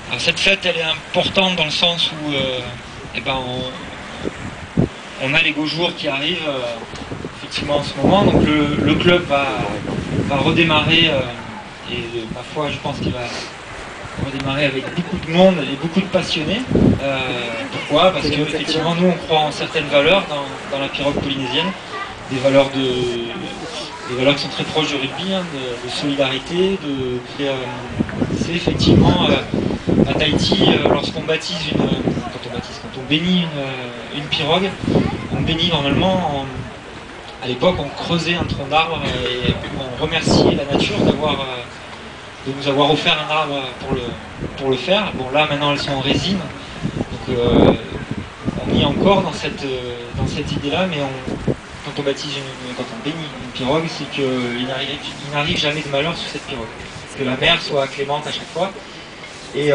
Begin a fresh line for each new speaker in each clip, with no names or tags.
Alors cette fête, elle est importante dans le sens où eh ben, on a les beaux jours qui arrivent effectivement en ce moment. Donc le club va redémarrer et ma foi, je pense qu'il va redémarrer avec beaucoup de monde et beaucoup de passionnés. Pourquoi? Parce que effectivement, nous, on croit en certaines valeurs dans la pirogue polynésienne, des valeurs qui sont très proches du rugby, hein, de solidarité. C'est effectivement à Tahiti, lorsqu'on baptise quand on bénit une pirogue, on bénit normalement. À l'époque, on creusait un tronc d'arbre et on remerciait la nature de nous avoir offert un arbre pour le faire. Bon, là, maintenant, elles sont en résine. Donc, on y est encore dans cette idée-là, mais quand on bénit une pirogue, c'est qu'il n'arrive jamais de malheur sur cette pirogue. Que la mer soit clémente à chaque fois. Et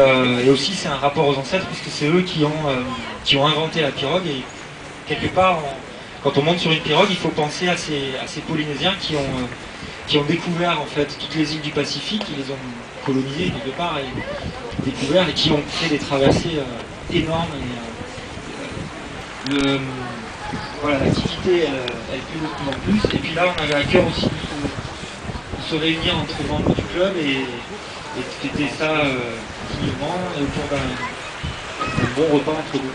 aussi, c'est un rapport aux ancêtres, puisque c'est eux qui ont inventé la pirogue. Et quelque part, quand on monte sur une pirogue, il faut penser à ces Polynésiens qui ont découvert en fait toutes les îles du Pacifique, qui les ont colonisées quelque part et découvert et qui ont fait des traversées énormes. Voilà, l'activité elle plaît de plus en plus. Et puis là, on avait à cœur aussi de se réunir entre membres du club et de fêter ça dignement et autour d'un bon repas entre nous.